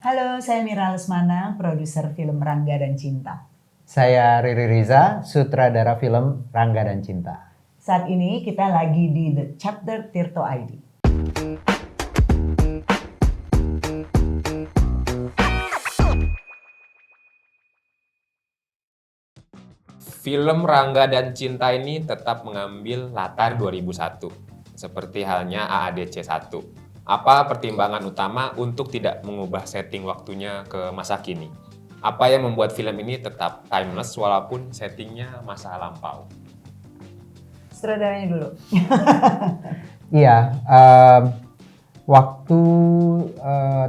Halo, saya Mira Lesmana, produser film Rangga dan Cinta. Saya Riri Riza, sutradara film Rangga dan Cinta. Saat ini kita lagi di The Chapter Tirto ID. Film Rangga dan Cinta ini tetap mengambil latar 2001, seperti halnya AADC 1. Apa pertimbangan utama untuk tidak mengubah setting waktunya ke masa kini? Apa yang membuat film ini tetap timeless walaupun settingnya masa lampau? Sutradaranya dulu. Iya, waktu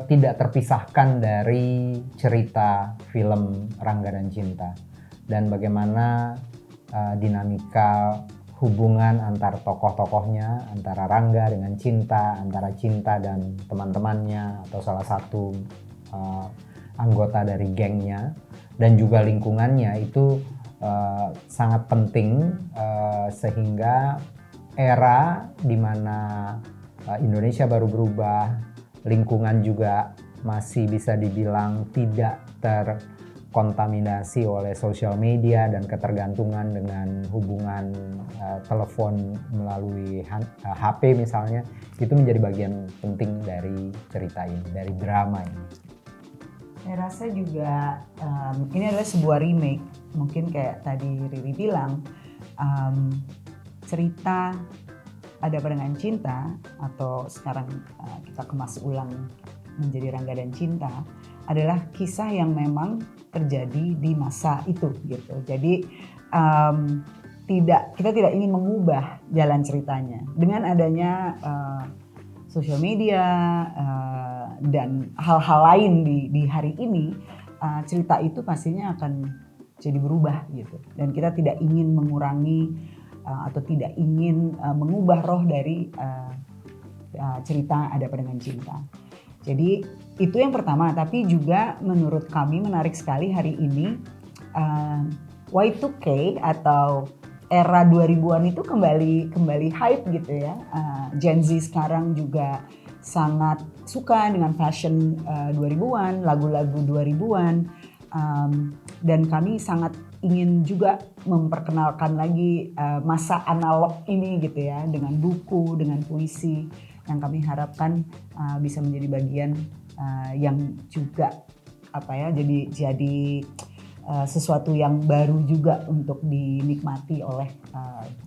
tidak terpisahkan dari cerita film Rangga dan Cinta dan bagaimana dinamika hubungan antar tokoh-tokohnya, antara Rangga dengan Cinta, antara Cinta dan teman-temannya atau salah satu anggota dari gengnya dan juga lingkungannya itu sangat penting sehingga era di mana Indonesia baru berubah, lingkungan juga masih bisa dibilang tidak terkontaminasi oleh sosial media dan ketergantungan dengan hubungan telepon melalui HP misalnya, itu menjadi bagian penting dari cerita ini, dari drama ini. Saya rasa juga ini adalah sebuah remake. Mungkin kayak tadi Riri bilang, cerita Ada Apa Dengan Cinta atau sekarang kita kemas ulang menjadi Rangga dan Cinta adalah kisah yang memang terjadi di masa itu gitu. Jadi kita tidak ingin mengubah jalan ceritanya dengan adanya sosial media dan hal-hal lain di hari ini, cerita itu pastinya akan jadi berubah gitu. Dan kita tidak ingin mengurangi atau tidak ingin mengubah roh dari cerita Ada Apa Dengan Cinta. Jadi itu yang pertama, tapi juga menurut kami menarik sekali hari ini Y2K atau era 2000-an itu kembali hype gitu ya. Gen Z sekarang juga sangat suka dengan fashion 2000-an, lagu-lagu 2000-an. Dan kami sangat ingin juga memperkenalkan lagi masa analog ini gitu ya, dengan buku, dengan puisi yang kami harapkan bisa menjadi bagian yang juga jadi sesuatu yang baru juga untuk dinikmati oleh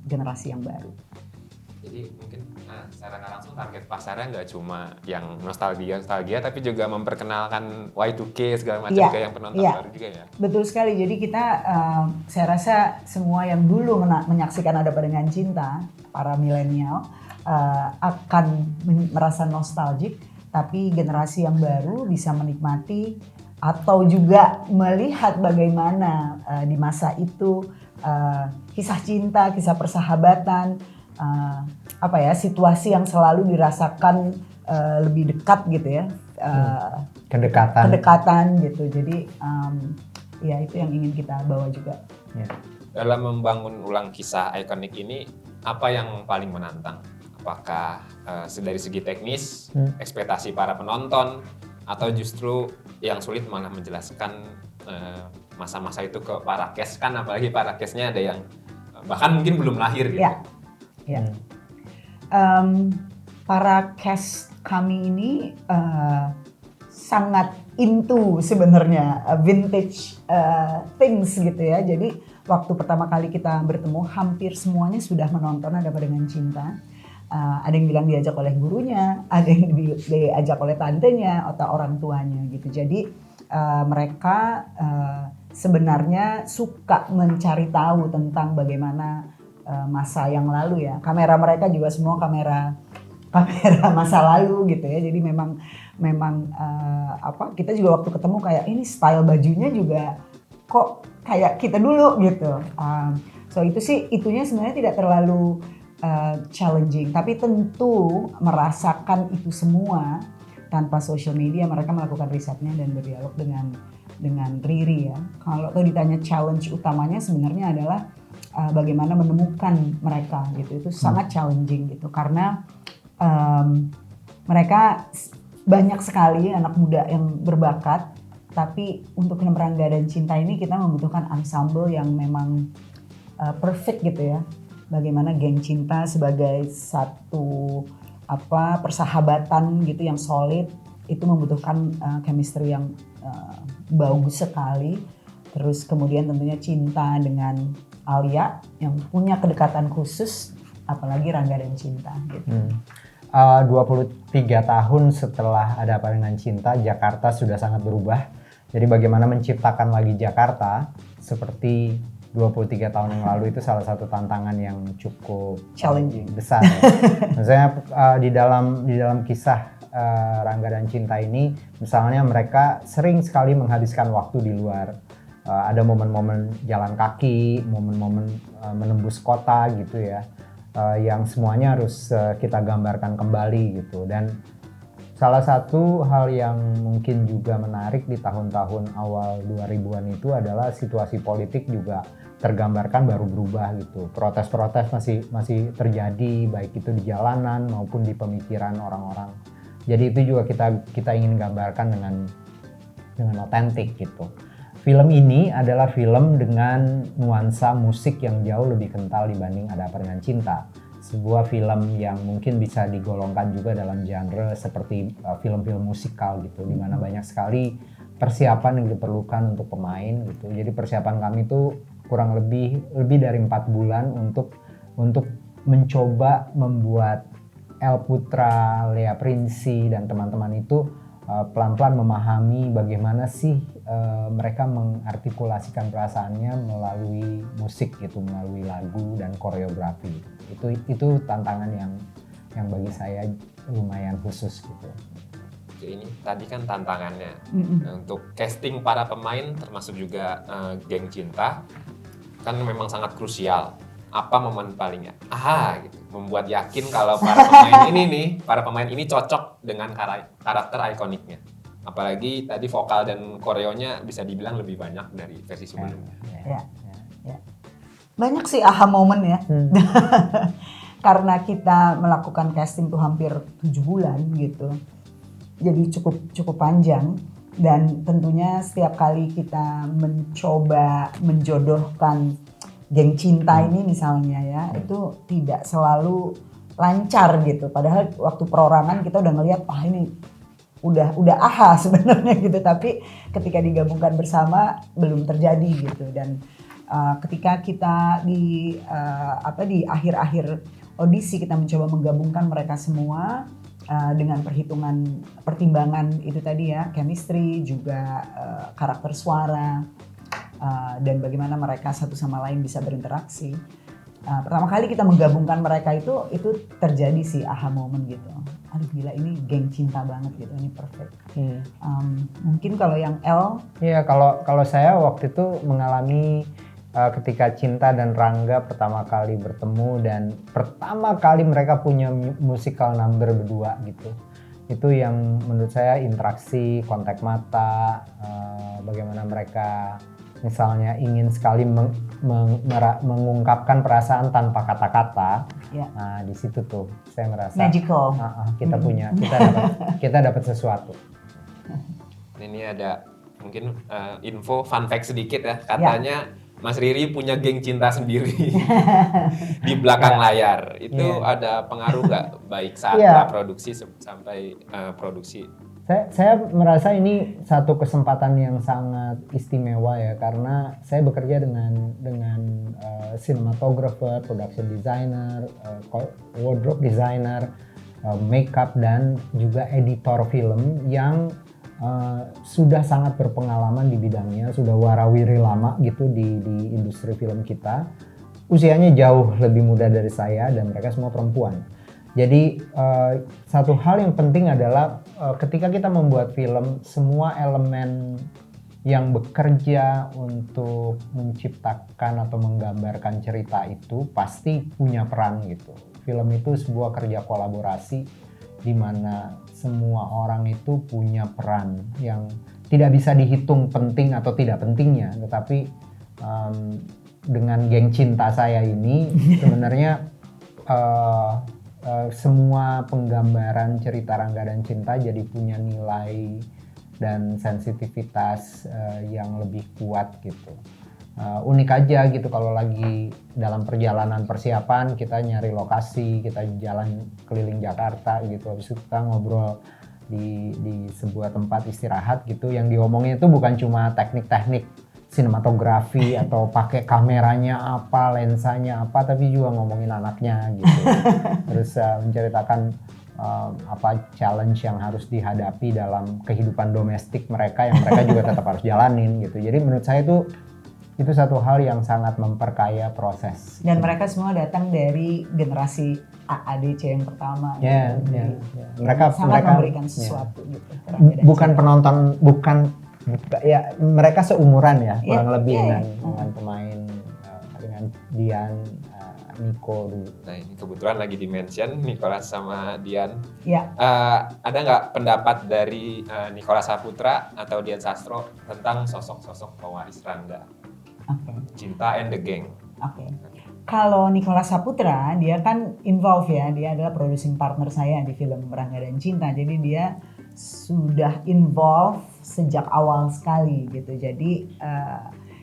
generasi yang baru. Jadi mungkin secara nggak langsung target pasarnya nggak cuma yang nostalgia, tapi juga memperkenalkan Y2K segala macam ke yang penonton baru juga ya. Betul sekali. Jadi kita, saya rasa semua yang dulu menyaksikan Ada Apa Dengan Cinta, para milenial akan merasa nostalgic, tapi generasi yang baru bisa menikmati atau juga melihat bagaimana di masa itu kisah cinta, kisah persahabatan, situasi yang selalu dirasakan lebih dekat gitu ya, kedekatan gitu. Jadi ya itu yang ingin kita bawa juga. Ya. Dalam membangun ulang kisah ikonik ini, apa yang paling menantang? Apakah dari segi teknis, ekspektasi para penonton, atau justru yang sulit malah menjelaskan masa-masa itu ke para cast, kan apalagi para castnya ada yang bahkan mungkin belum lahir gitu. Ya. Para cast kami ini sangat into sebenarnya vintage things gitu ya. Jadi waktu pertama kali kita bertemu hampir semuanya sudah menonton Ada Apa Dengan Cinta. Ada yang bilang diajak oleh gurunya, ada yang diajak oleh tantenya atau orang tuanya gitu. Jadi mereka sebenarnya suka mencari tahu tentang bagaimana masa yang lalu ya. Kamera mereka juga semua kamera masa lalu gitu ya. Jadi memang kita juga waktu ketemu kayak ini style bajunya juga kok kayak kita dulu gitu. So itunya sebenarnya tidak terlalu challenging, tapi tentu merasakan itu semua tanpa social media. Mereka melakukan risetnya dan berdialog dengan Riri ya. Kalau ditanya challenge utamanya sebenarnya adalah bagaimana menemukan mereka gitu. Itu sangat challenging gitu karena mereka banyak sekali anak muda yang berbakat, tapi untuk film Rangga dan Cinta ini kita membutuhkan ensemble yang memang perfect gitu ya. Bagaimana geng cinta sebagai satu persahabatan gitu yang solid, itu membutuhkan chemistry yang bagus sekali. Terus kemudian tentunya Cinta dengan Alia yang punya kedekatan khusus, apalagi Rangga dan Cinta gitu. 23 tahun setelah Ada Apa Dengan Cinta, Jakarta sudah sangat berubah. Jadi bagaimana menciptakan lagi Jakarta seperti 23 tahun yang lalu itu salah satu tantangan yang cukup challenging besar. Ya. Maksudnya di dalam kisah Rangga dan Cinta ini, misalnya mereka sering sekali menghabiskan waktu di luar. Ada momen-momen jalan kaki, momen-momen menembus kota gitu ya, yang semuanya harus kita gambarkan kembali gitu. Dan salah satu hal yang mungkin juga menarik di tahun-tahun awal 2000-an itu adalah situasi politik juga tergambarkan baru berubah gitu. Protes-protes masih terjadi, baik itu di jalanan maupun di pemikiran orang-orang. Jadi itu juga kita ingin gambarkan dengan otentik gitu. Film ini adalah film dengan nuansa musik yang jauh lebih kental dibanding Ada Apa Dengan Cinta. Sebuah film yang mungkin bisa digolongkan juga dalam genre seperti film-film musikal gitu, di mana banyak sekali persiapan yang diperlukan untuk pemain gitu. Jadi persiapan kami itu kurang lebih dari 4 bulan untuk mencoba membuat El Putra, Lea Prinsi dan teman-teman itu pelan-pelan memahami bagaimana sih mereka mengartikulasikan perasaannya melalui musik gitu, melalui lagu dan koreografi. Itu tantangan yang bagi saya lumayan khusus gitu. Ini tadi kan tantangannya untuk casting para pemain termasuk juga geng cinta kan memang sangat krusial. Apa momen palingnya gitu, membuat yakin kalau para pemain ini cocok dengan karakter ikoniknya. Apalagi tadi vokal dan koreonya bisa dibilang lebih banyak dari versi sebelumnya. Ya. Banyak sih aha moment ya. Karena kita melakukan casting tuh hampir 7 bulan gitu. Jadi cukup panjang, dan tentunya setiap kali kita mencoba menjodohkan geng cinta ini misalnya ya, itu tidak selalu lancar gitu. Padahal waktu perorangan kita udah ngelihat ini udah aha sebenarnya gitu, tapi ketika digabungkan bersama belum terjadi gitu. Dan ketika kita di akhir-akhir audisi kita mencoba menggabungkan mereka semua dengan pertimbangan itu tadi ya, chemistry juga karakter suara dan bagaimana mereka satu sama lain bisa berinteraksi. Pertama kali kita menggabungkan mereka itu terjadi sih aha moment gitu. Aduh gila, ini geng cinta banget gitu, ini perfect. Mungkin kalau yang L? Iya, kalau saya waktu itu mengalami ketika Cinta dan Rangga pertama kali bertemu dan pertama kali mereka punya musical number berdua gitu. Itu yang menurut saya interaksi, kontak mata, bagaimana mereka misalnya ingin sekali mengungkapkan perasaan tanpa kata-kata. Ya. Nah, di situ tuh saya merasa magical. Kita dapat sesuatu. Ini ada mungkin info fun fact sedikit ya. Katanya Mas Riri punya geng cinta sendiri di belakang layar. Itu ada pengaruh nggak baik saat praproduksi sampai produksi? Saya merasa ini satu kesempatan yang sangat istimewa ya, karena saya bekerja dengan cinematographer, production designer, wardrobe designer, makeup dan juga editor film yang sudah sangat berpengalaman di bidangnya, sudah warawiri lama gitu di industri film kita. Usianya jauh lebih muda dari saya dan mereka semua perempuan. Jadi satu hal yang penting adalah ketika kita membuat film, semua elemen yang bekerja untuk menciptakan atau menggambarkan cerita itu pasti punya peran gitu. Film itu sebuah kerja kolaborasi di mana semua orang itu punya peran yang tidak bisa dihitung penting atau tidak pentingnya. Tetapi dengan geng cinta saya ini sebenarnya semua penggambaran cerita Rangga dan Cinta jadi punya nilai dan sensitivitas yang lebih kuat gitu. Unik aja gitu kalau lagi dalam perjalanan persiapan kita nyari lokasi, kita jalan keliling Jakarta gitu, habis itu kita ngobrol di sebuah tempat istirahat gitu, yang diomongin itu bukan cuma teknik-teknik sinematografi atau pakai kameranya apa, lensanya apa, tapi juga ngomongin anaknya gitu. Terus menceritakan apa challenge yang harus dihadapi dalam kehidupan domestik mereka yang mereka juga tetap harus jalanin gitu. Jadi menurut saya itu satu hal yang sangat memperkaya proses. Dan mereka semua datang dari generasi AADC yang pertama. Ya, gitu. ya. Mereka memberikan sesuatu gitu. Bukan penonton, ya mereka seumuran ya kurang lebih dengan pemain dengan Dian, Nico dulu. Nah ini kebetulan lagi di-mention Nicholas sama Dian. Ya. Ada nggak pendapat dari Nicholas Saputra atau Dian Sastro tentang sosok-sosok pewaris Rangga? Cinta and the Gang. Oke. Kalau Nicholas Saputra, dia kan involve ya, dia adalah producing partner saya di film Rangga dan Cinta. Jadi dia sudah involve sejak awal sekali gitu. Jadi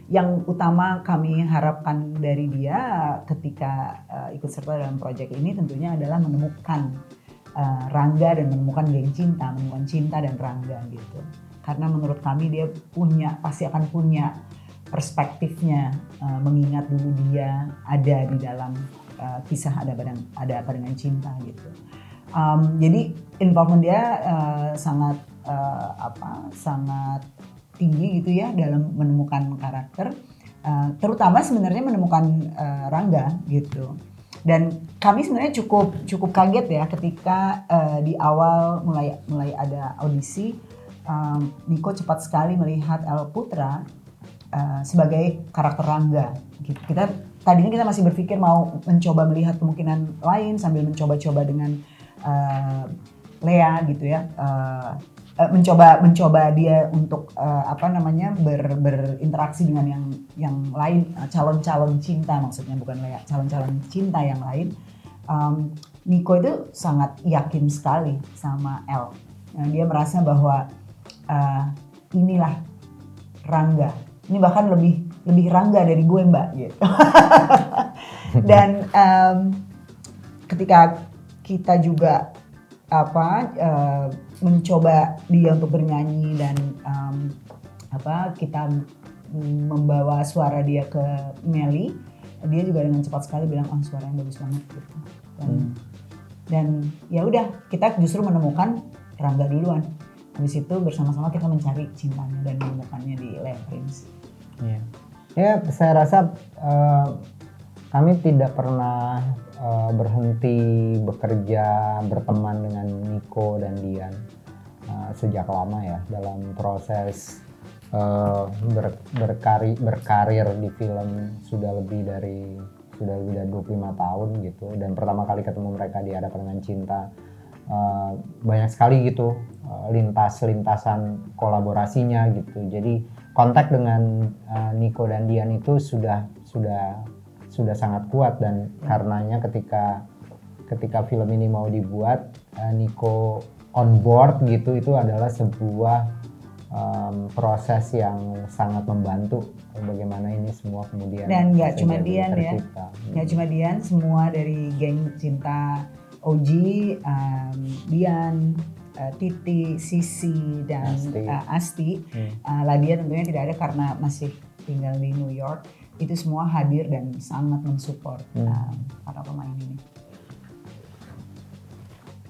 yang utama kami harapkan dari dia ketika ikut serta dalam proyek ini tentunya adalah menemukan Rangga dan menemukan geng cinta, menemukan Cinta dan Rangga gitu. Karena menurut kami dia pasti akan punya perspektifnya, mengingat dulu dia ada di dalam kisah ada apa dengan cinta gitu. Jadi involvement dia sangat tinggi gitu ya dalam menemukan karakter, terutama sebenarnya menemukan Rangga gitu. Dan kami sebenarnya cukup kaget ya ketika di awal mulai ada audisi, Nico cepat sekali melihat El Putra sebagai karakter Rangga gitu. Tadinya kita masih berpikir mau mencoba melihat kemungkinan lain sambil mencoba-coba dengan Lea gitu ya, mencoba dia untuk berinteraksi dengan yang lain, calon-calon cinta maksudnya, bukan Lea, calon-calon cinta yang lain. Nico itu sangat yakin sekali sama El. Dia merasa bahwa inilah Rangga. Ini bahkan lebih Rangga dari gue, Mbak gitu. Dan ketika kita juga mencoba dia untuk bernyanyi dan kita membawa suara dia ke Melly, dia juga dengan cepat sekali bilang suaranya bagus banget gitu. Dan ya udah, kita justru menemukan Rangga duluan. Habis itu bersama-sama kita mencari cintanya dan menemukannya di Lea Prince. Ya, saya rasa kami tidak pernah berhenti bekerja berteman dengan Nico dan Dian sejak lama ya dalam proses berkarir di film sudah lebih dari 25 tahun gitu. Dan pertama kali ketemu mereka di Ada Apa Dengan Cinta, banyak sekali gitu lintasan kolaborasinya gitu. Jadi kontak dengan Nico dan Dian itu sudah sangat kuat, dan karenanya ketika film ini mau dibuat, Nico on board gitu, itu adalah sebuah proses yang sangat membantu bagaimana ini semua kemudian. Dan nggak cuma Dian ya, nggak cuma Dian, semua dari geng cinta OG, Dian, Titi, Sisi, dan Asti. Ladia tentunya tidak ada karena masih tinggal di New York. Itu semua hadir dan sangat mensupport para pemain ini.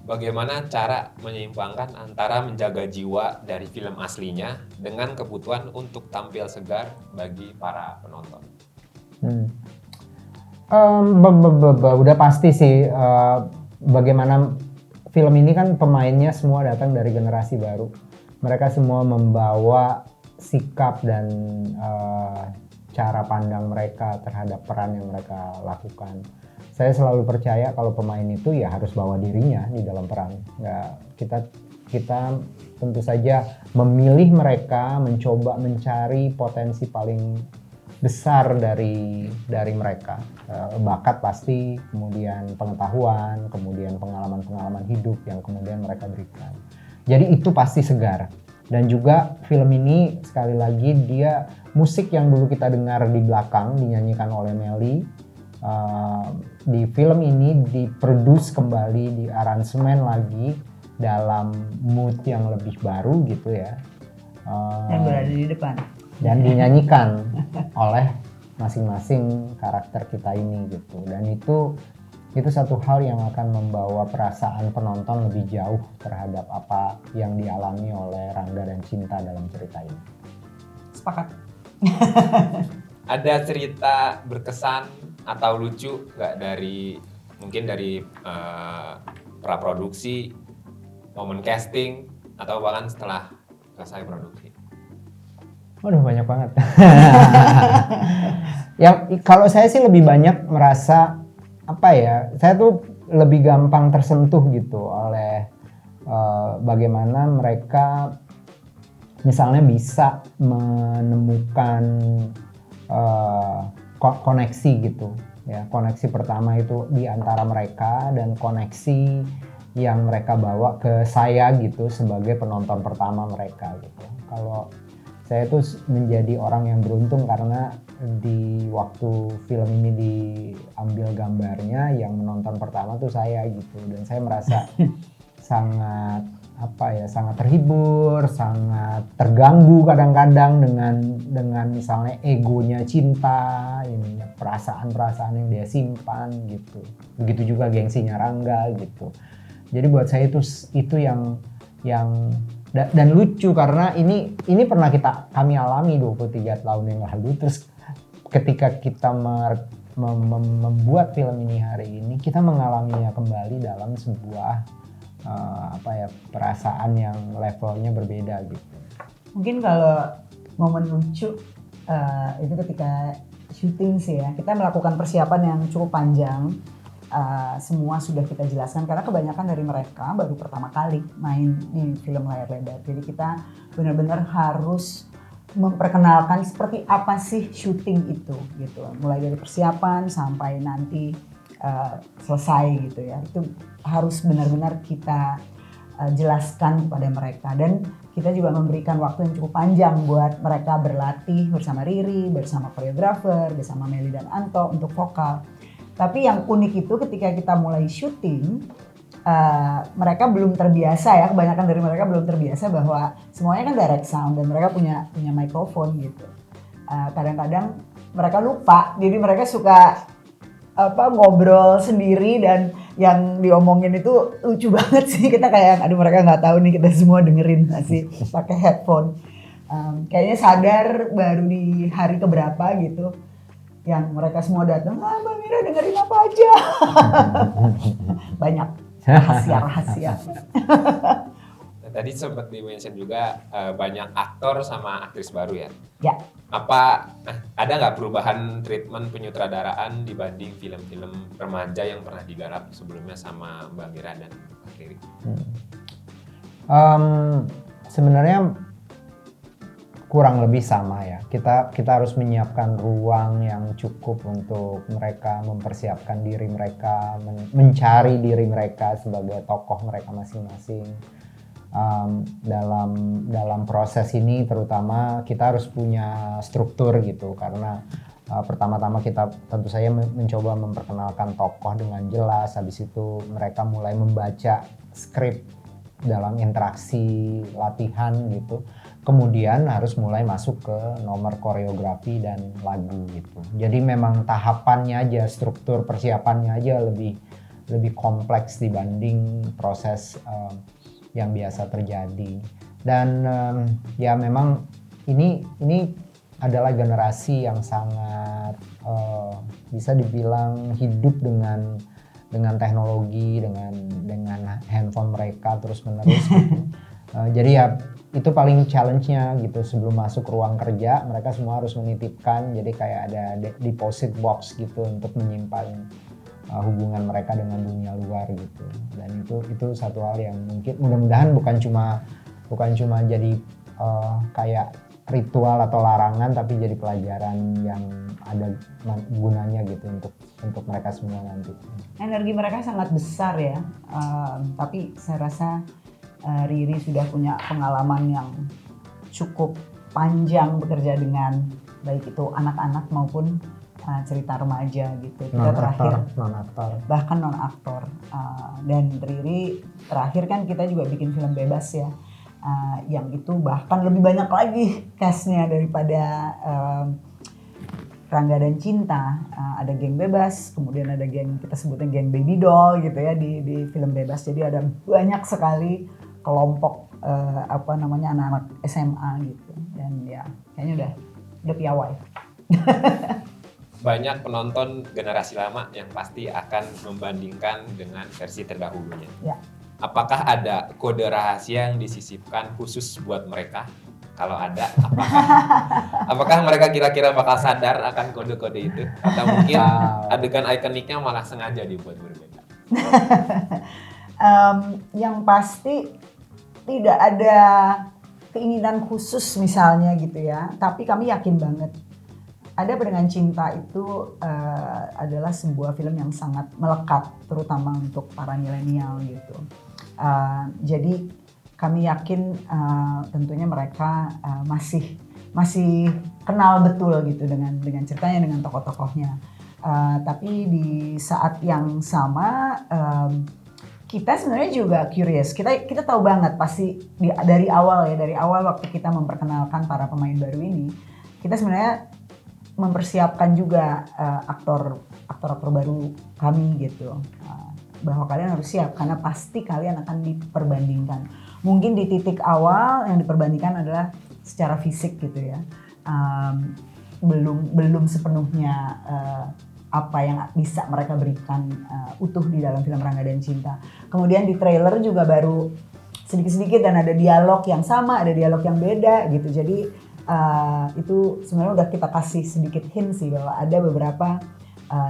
Bagaimana cara menyeimbangkan antara menjaga jiwa dari film aslinya dengan kebutuhan untuk tampil segar bagi para penonton? Udah pasti sih, bagaimana film ini kan pemainnya semua datang dari generasi baru. Mereka semua membawa sikap dan cara pandang mereka terhadap peran yang mereka lakukan. Saya selalu percaya kalau pemain itu ya harus bawa dirinya di dalam peran. Kita tentu saja memilih mereka, mencoba mencari potensi paling besar dari mereka. Bakat pasti, kemudian pengetahuan, kemudian pengalaman-pengalaman hidup yang kemudian mereka berikan. Jadi itu pasti segar. Dan juga film ini sekali lagi dia musik yang dulu kita dengar di belakang dinyanyikan oleh Melly. Di film ini diproduce kembali, di aransemen lagi dalam mood yang lebih baru gitu ya. Yang berada di depan. Dan dinyanyikan oleh masing-masing karakter kita ini gitu. Dan itu satu hal yang akan membawa perasaan penonton lebih jauh terhadap apa yang dialami oleh Rangga dan Cinta dalam cerita ini. Sepakat. Ada cerita berkesan atau lucu nggak mungkin dari praproduksi, momen casting, atau bahkan setelah selesai produksi? Waduh, banyak banget. Yang kalau saya sih lebih banyak merasa saya tuh lebih gampang tersentuh gitu oleh bagaimana mereka misalnya bisa menemukan koneksi gitu ya. Koneksi pertama itu di antara mereka dan koneksi yang mereka bawa ke saya gitu sebagai penonton pertama mereka gitu. Kalau saya tuh menjadi orang yang beruntung karena di waktu film ini diambil gambarnya yang menonton pertama tuh saya gitu, dan saya merasa sangat sangat terhibur, sangat terganggu kadang-kadang dengan misalnya egonya Cinta, ini perasaan-perasaan yang dia simpan gitu. Begitu juga gengsinya Rangga gitu. Jadi buat saya itu yang dan lucu karena ini pernah kami alami 23 tahun yang lalu. Terus ketika kita membuat film ini hari ini, kita mengalaminya kembali dalam sebuah perasaan yang levelnya berbeda gitu. Mungkin kalau momen lucu itu ketika syuting sih ya, kita melakukan persiapan yang cukup panjang. Semua sudah kita jelaskan karena kebanyakan dari mereka baru pertama kali main di film layar lebar. Jadi kita benar-benar harus memperkenalkan seperti apa sih syuting itu gitu. Mulai dari persiapan sampai nanti selesai gitu ya. Itu harus benar-benar kita jelaskan kepada mereka, dan kita juga memberikan waktu yang cukup panjang buat mereka berlatih bersama Riri, bersama koreografer, bersama Melly dan Anto untuk vokal. Tapi yang unik itu ketika kita mulai syuting, mereka belum terbiasa ya, kebanyakan dari mereka belum terbiasa bahwa semuanya kan direct sound dan mereka punya mikrofon gitu. Kadang-kadang mereka lupa, jadi mereka suka ngobrol sendiri dan yang diomongin itu lucu banget sih. Kita kayak aduh, mereka nggak tahu nih kita semua dengerin masih pakai headphone. Kayaknya sadar baru di hari keberapa gitu yang mereka semua datang, Mbak Mira dengerin apa aja. Banyak rahasia. Tadi sempat di-mention juga banyak aktor sama aktris baru ya? Ya. Ada nggak perubahan treatment penyutradaraan dibanding film-film remaja yang pernah digarap sebelumnya sama Mbak Mira dan Pak Riri? Sebenarnya kurang lebih sama ya. Kita harus menyiapkan ruang yang cukup untuk mereka mempersiapkan diri mereka, mencari diri mereka sebagai tokoh mereka masing-masing. Dalam proses ini terutama kita harus punya struktur gitu, karena pertama-tama kita tentu saja mencoba memperkenalkan tokoh dengan jelas. Habis itu mereka mulai membaca skrip dalam interaksi latihan gitu. Kemudian harus mulai masuk ke nomor koreografi dan lagu gitu. Jadi memang tahapannya aja, struktur persiapannya aja lebih kompleks dibanding proses yang biasa terjadi. Dan ya memang ini adalah generasi yang sangat bisa dibilang hidup dengan teknologi, dengan handphone mereka terus-menerus gitu. Jadi ya itu paling challenge-nya gitu. Sebelum masuk ruang kerja mereka semua harus menitipkan, jadi kayak ada deposit box gitu untuk menyimpan hubungan mereka dengan dunia luar gitu. Dan itu satu hal yang mungkin mudah-mudahan bukan cuma jadi kayak ritual atau larangan, tapi jadi pelajaran yang ada gunanya gitu untuk mereka semua nanti. Energi mereka sangat besar ya, tapi saya rasa Riri sudah punya pengalaman yang cukup panjang bekerja dengan baik itu anak-anak maupun cerita remaja gitu. Kita bahkan non aktor, dan Riri terakhir kan kita juga bikin film bebas ya, yang itu bahkan lebih banyak lagi castnya daripada Rangga dan Cinta. Ada geng bebas, kemudian ada geng kita sebutnya geng baby doll gitu ya di film bebas. Jadi ada banyak sekali kelompok anak-anak SMA gitu, dan ya kayaknya udah piawai. Banyak penonton generasi lama yang pasti akan membandingkan dengan versi terdahulunya. Ya. Apakah ada kode rahasia yang disisipkan khusus buat mereka? Kalau ada, apakah mereka kira-kira bakal sadar akan kode-kode itu? Atau mungkin adegan ikoniknya malah sengaja dibuat berbeda? Yang pasti tidak ada keinginan khusus misalnya gitu ya, tapi kami yakin banget Ada Apa Dengan Cinta itu adalah sebuah film yang sangat melekat, terutama untuk para milenial gitu. Jadi kami yakin tentunya mereka masih kenal betul gitu dengan ceritanya, dengan tokoh-tokohnya. Tapi di saat yang sama kita sebenarnya juga curious. Kita tahu banget pasti dari awal waktu kita memperkenalkan para pemain baru ini, kita sebenarnya mempersiapkan juga aktor baru kami gitu, bahwa kalian harus siap karena pasti kalian akan diperbandingkan. Mungkin di titik awal yang diperbandingkan adalah secara fisik gitu ya, belum sepenuhnya apa yang bisa mereka berikan utuh di dalam film Rangga dan Cinta. Kemudian di trailer juga baru sedikit-sedikit, dan ada dialog yang sama, ada dialog yang beda gitu. Jadi itu sebenarnya udah kita kasih sedikit hint sih, bahwa ada beberapa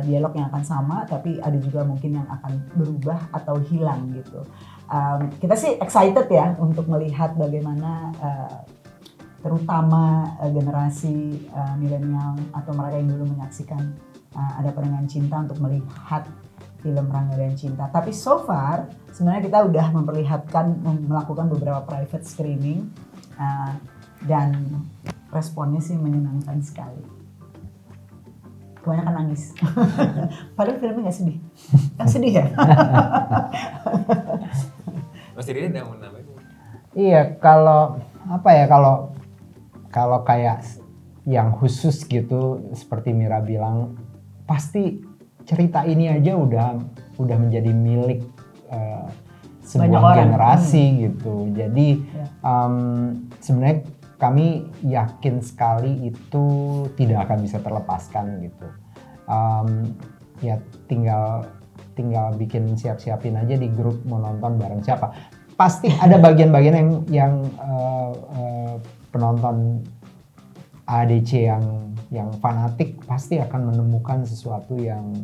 dialog yang akan sama, tapi ada juga mungkin yang akan berubah atau hilang gitu. Kita sih excited ya untuk melihat bagaimana terutama generasi milenial atau mereka yang dulu menyaksikan Ada Apa Dengan Cinta untuk melihat film Rangga dan Cinta. Tapi so far sebenarnya kita udah melakukan beberapa private screening, dan responnya sih menyenangkan sekali. Kebanyakan nangis. Padahal filmnya nggak sedih. Kan sedih ya? Mas Riri ada mau nambahin? Iya, kalau kayak yang khusus gitu, seperti Mira bilang, pasti cerita ini aja udah menjadi milik sebuah generasi gitu. Jadi sebenarnya kami yakin sekali itu tidak akan bisa terlepaskan gitu. Ya tinggal bikin siapin aja di grup mau nonton bareng siapa. Pasti ada bagian-bagian yang penonton ADC yang fanatik pasti akan menemukan sesuatu yang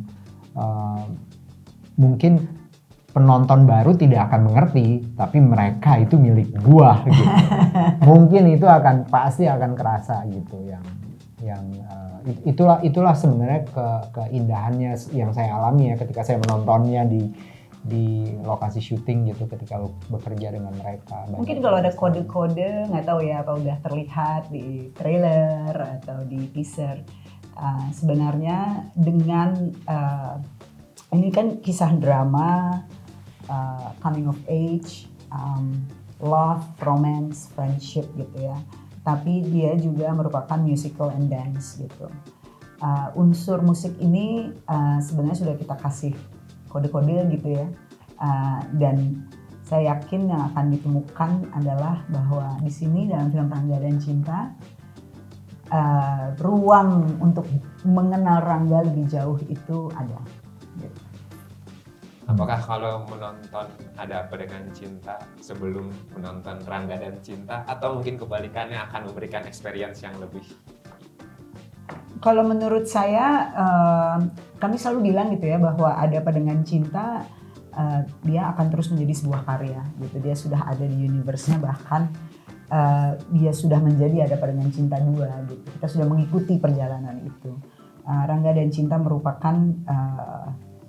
mungkin penonton baru tidak akan mengerti, tapi mereka itu milik gua gitu. Mungkin itu pasti akan kerasa gitu, itulah sebenarnya keindahannya yang saya alami ya ketika saya menontonnya di lokasi syuting gitu, ketika bekerja dengan mereka. Mungkin kalau ada kode-kode, nggak tahu ya apa udah terlihat di trailer atau di teaser. Sebenarnya dengan ini kan kisah drama, coming of age, love, romance, friendship gitu ya. Tapi dia juga merupakan musical and dance gitu. Unsur musik ini sebenarnya sudah kita kasih kode-kode gitu ya. Dan saya yakin yang akan ditemukan adalah bahwa di sini dalam film Rangga dan Cinta, ruang untuk mengenal Rangga lebih jauh itu ada. Gitu. Apakah kalau menonton Ada Apa Dengan Cinta sebelum menonton Rangga dan Cinta, atau mungkin kebalikannya akan memberikan experience yang lebih? Kalau menurut saya, kami selalu bilang gitu ya, bahwa Ada Apa Dengan Cinta dia akan terus menjadi sebuah karya gitu. Dia sudah ada di universe-nya, bahkan dia sudah menjadi Ada Pada Dengan Cinta 2 gitu. Kita sudah mengikuti perjalanan itu. Rangga dan Cinta merupakan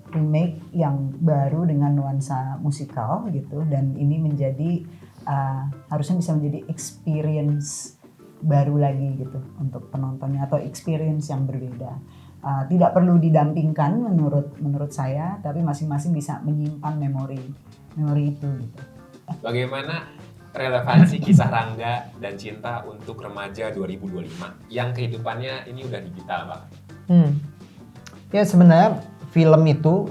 remake yang baru dengan nuansa musikal gitu, dan ini menjadi harusnya bisa menjadi experience baru lagi gitu untuk penontonnya, atau experience yang berbeda. Tidak perlu didampingkan menurut saya, tapi masing-masing bisa menyimpan memori itu gitu. Bagaimana relevansi kisah Rangga dan Cinta untuk remaja 2025 yang kehidupannya ini udah digital banget? Ya sebenarnya film itu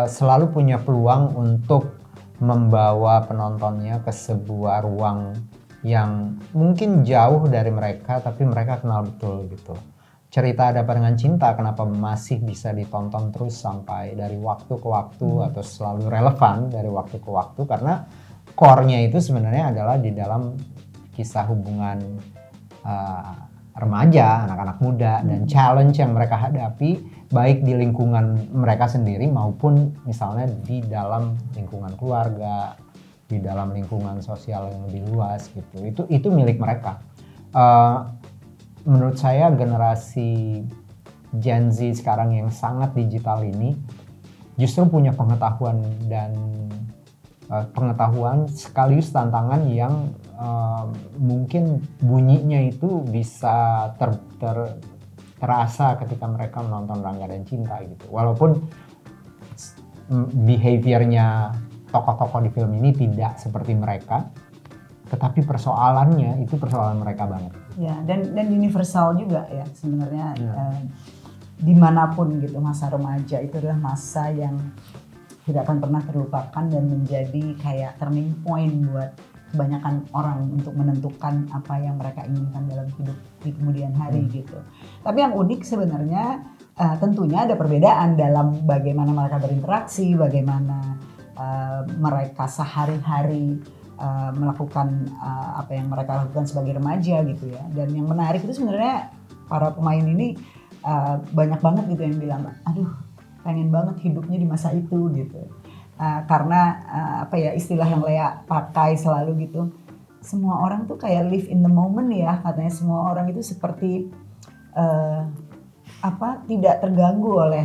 selalu punya peluang untuk membawa penontonnya ke sebuah ruang yang mungkin jauh dari mereka, tapi mereka kenal betul gitu. Cerita Ada Apa Dengan Cinta kenapa masih bisa ditonton terus sampai dari waktu ke waktu atau selalu relevan dari waktu ke waktu, karena core-nya itu sebenarnya adalah di dalam kisah hubungan remaja, anak-anak muda, dan challenge yang mereka hadapi baik di lingkungan mereka sendiri maupun misalnya di dalam lingkungan keluarga, di dalam lingkungan sosial yang lebih luas gitu. Itu milik mereka. Menurut saya generasi Gen Z sekarang yang sangat digital ini justru punya pengetahuan sekaligus tantangan yang mungkin bunyinya itu bisa terasa ketika mereka menonton Rangga dan Cinta gitu. Walaupun behaviornya tokoh-tokoh di film ini tidak seperti mereka, tetapi persoalannya itu persoalan mereka banget. Ya, dan universal juga ya sebenarnya. Dimanapun gitu, masa remaja itu adalah masa yang tidak akan pernah terlupakan dan menjadi kayak turning point buat kebanyakan orang untuk menentukan apa yang mereka inginkan dalam hidup di kemudian hari gitu. Tapi yang unik sebenarnya tentunya ada perbedaan dalam bagaimana mereka berinteraksi, bagaimana mereka sehari-hari melakukan apa yang mereka lakukan sebagai remaja gitu ya. Dan yang menarik itu sebenarnya para pemain ini banyak banget gitu yang bilang, aduh pengen banget hidupnya di masa itu gitu. Karena apa ya, istilah yang Lea pakai selalu gitu, semua orang tuh kayak live in the moment ya, katanya semua orang itu seperti tidak terganggu oleh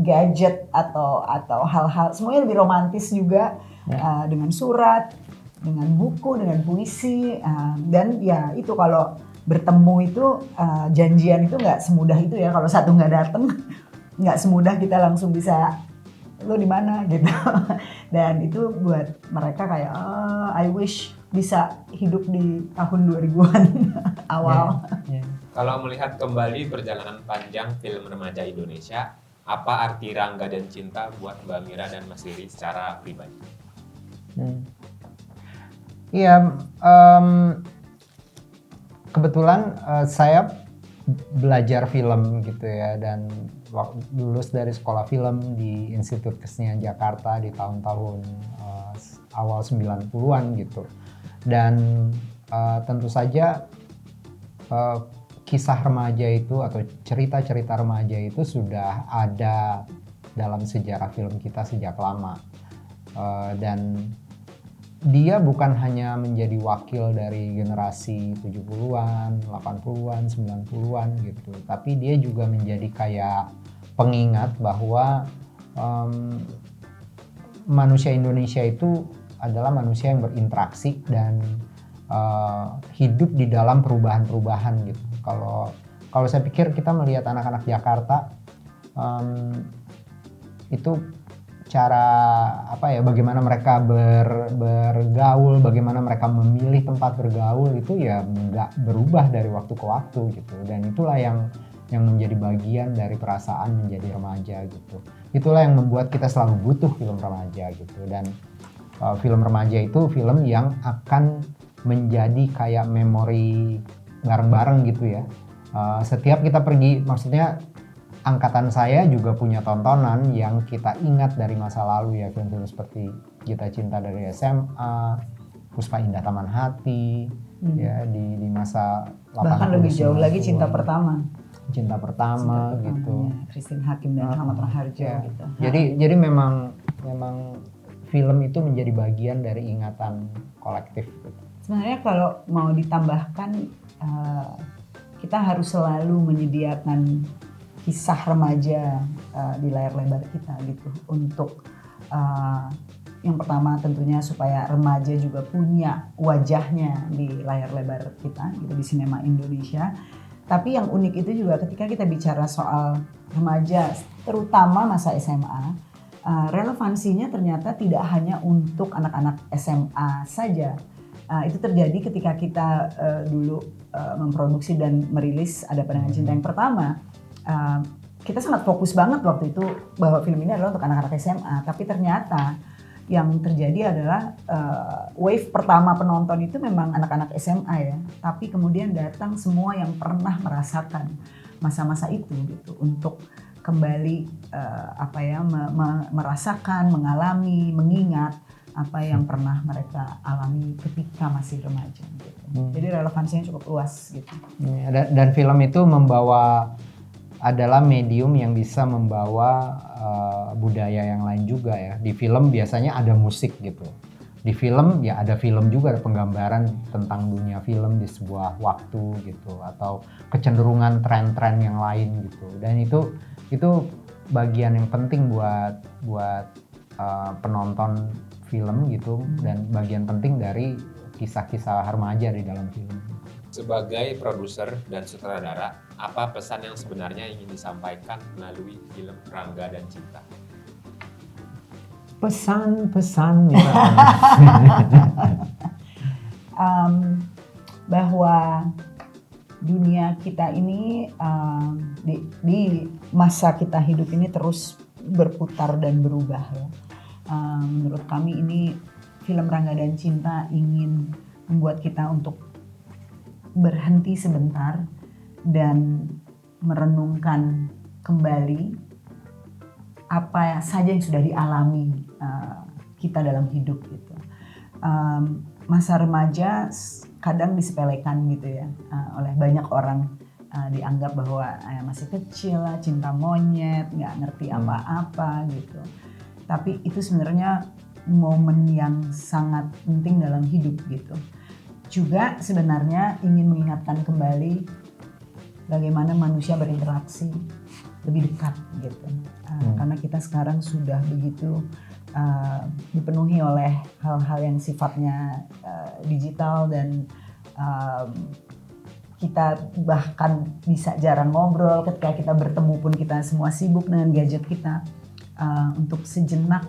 gadget atau hal-hal, semuanya lebih romantis juga dengan surat, dengan buku, dengan puisi, dan ya itu kalau bertemu itu janjian itu nggak semudah itu ya, kalau satu nggak datang nggak semudah kita langsung bisa lo di mana gitu. Dan itu buat mereka kayak I wish bisa hidup di tahun 2000-an awal. Kalau melihat kembali perjalanan panjang film remaja Indonesia, apa arti Rangga dan Cinta buat Mbak Mira dan Mas Riri secara pribadi? Iya, kebetulan saya belajar film gitu ya, dan lulus dari sekolah film di Institut Kesenian Jakarta di tahun-tahun awal 90-an gitu. Dan tentu saja kisah remaja itu atau cerita-cerita remaja itu sudah ada dalam sejarah film kita sejak lama. Dan dia bukan hanya menjadi wakil dari generasi 70-an, 80-an, 90-an gitu, tapi dia juga menjadi kayak pengingat bahwa manusia Indonesia itu adalah manusia yang berinteraksi dan hidup di dalam perubahan-perubahan gitu. Kalau saya pikir kita melihat anak-anak Jakarta itu cara bagaimana mereka bergaul, bagaimana mereka memilih tempat bergaul itu ya nggak berubah dari waktu ke waktu gitu. Dan itulah yang menjadi bagian dari perasaan menjadi remaja gitu. Itulah yang membuat kita selalu butuh film remaja gitu. Dan film remaja itu film yang akan menjadi kayak memori bareng-bareng gitu ya. Setiap kita pergi, maksudnya angkatan saya juga punya tontonan yang kita ingat dari masa lalu ya, film-film seperti Gita Cinta dari SMA, Puspa Indah Taman Hati, ya di masa 80-an. Bahkan lebih jauh lagi Cinta Pertama gitu. Christine Hakim dan Ahmad Raharjo gitu. Jadi memang film itu menjadi bagian dari ingatan kolektif gitu. Sebenarnya kalau mau ditambahkan, kita harus selalu menyediakan kisah remaja di layar lebar kita gitu. Untuk yang pertama tentunya supaya remaja juga punya wajahnya di layar lebar kita gitu, di sinema Indonesia. Tapi yang unik itu juga ketika kita bicara soal remaja, terutama masa SMA, relevansinya ternyata tidak hanya untuk anak-anak SMA saja. Itu terjadi ketika kita dulu memproduksi dan merilis Ada Pandangan Cinta yang pertama. Kita sangat fokus banget waktu itu bahwa film ini adalah untuk anak-anak SMA. Tapi ternyata yang terjadi adalah wave pertama penonton itu memang anak-anak SMA ya. Tapi kemudian datang semua yang pernah merasakan masa-masa itu gitu, untuk kembali merasakan, mengalami, mengingat apa yang pernah mereka alami ketika masih remaja gitu. Jadi relevansinya cukup luas gitu. Dan film itu adalah medium yang bisa membawa budaya yang lain juga ya. Di film biasanya ada musik gitu. Di film ya ada film juga, ada penggambaran tentang dunia film di sebuah waktu gitu, atau kecenderungan tren-tren yang lain gitu. Dan itu bagian yang penting buat penonton film gitu, dan bagian penting dari kisah-kisah remaja di dalam film. Sebagai produser dan sutradara, apa pesan yang sebenarnya ingin disampaikan melalui film Rangga dan Cinta? Pesan-pesan bahwa dunia kita ini di masa kita hidup ini terus berputar dan berubah ya. Menurut kami ini film Rangga dan Cinta ingin membuat kita untuk berhenti sebentar dan merenungkan kembali apa saja yang sudah dialami kita dalam hidup gitu. Masa remaja kadang disepelekan gitu ya, oleh banyak orang, dianggap bahwa masih kecil lah, cinta monyet, nggak ngerti apa-apa gitu. Tapi itu sebenarnya momen yang sangat penting dalam hidup gitu. Juga sebenarnya ingin mengingatkan kembali bagaimana manusia berinteraksi lebih dekat gitu. Karena kita sekarang sudah begitu dipenuhi oleh hal-hal yang sifatnya digital, dan kita bahkan bisa jarang ngobrol. Ketika kita bertemu pun kita semua sibuk dengan gadget kita. Untuk sejenak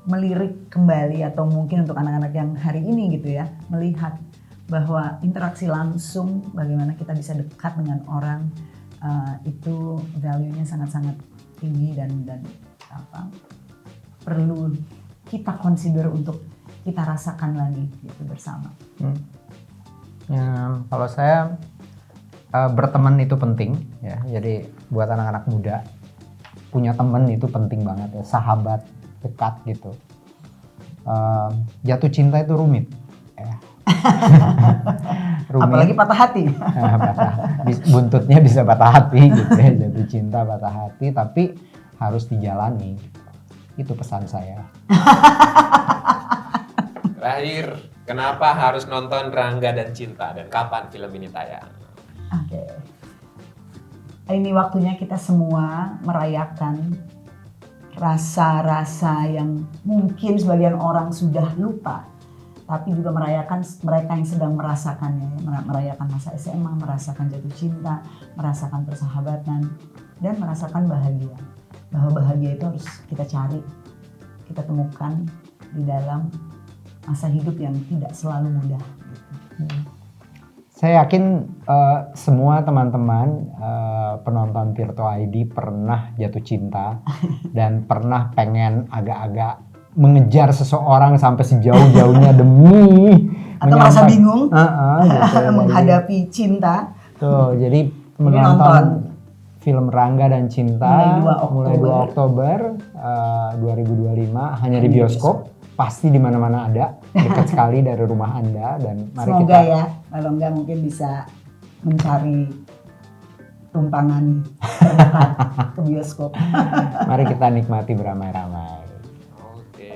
melirik kembali, atau mungkin untuk anak-anak yang hari ini gitu ya, melihat bahwa interaksi langsung, bagaimana kita bisa dekat dengan orang, itu value-nya sangat-sangat tinggi dan perlu kita consider untuk kita rasakan lagi gitu bersama. Ya, kalau saya berteman itu penting ya. Jadi buat anak-anak muda, punya teman itu penting banget ya, sahabat dekat gitu. Jatuh cinta itu rumit ya. Rumit. Apalagi patah hati. Buntutnya bisa patah hati gitu ya, jatuh cinta, patah hati, tapi harus dijalani. Itu pesan saya. Terakhir, kenapa harus nonton Rangga dan Cinta, dan kapan film ini tayang? Oke. Ini waktunya kita semua merayakan rasa-rasa yang mungkin sebagian orang sudah lupa, tapi juga merayakan mereka yang sedang merasakannya, merayakan masa SMA, merasakan jatuh cinta, merasakan persahabatan, dan merasakan bahagia. Bahwa bahagia itu harus kita cari, kita temukan di dalam masa hidup yang tidak selalu mudah. Saya yakin semua teman-teman penonton Tirto ID pernah jatuh cinta dan pernah pengen agak-agak mengejar seseorang sampai sejauh-jauhnya demi atau merasa bingung gitu, menghadapi cinta. Tuh, jadi menonton film Rangga dan Cinta mulai 2 Oktober 2025 hanya di bioskop. Pasti di mana-mana ada, dekat sekali dari rumah Anda, dan mari semoga ya, kalau enggak mungkin bisa mencari tumpangan terdekat ke bioskop. Mari kita nikmati beramai-ramai. Oke.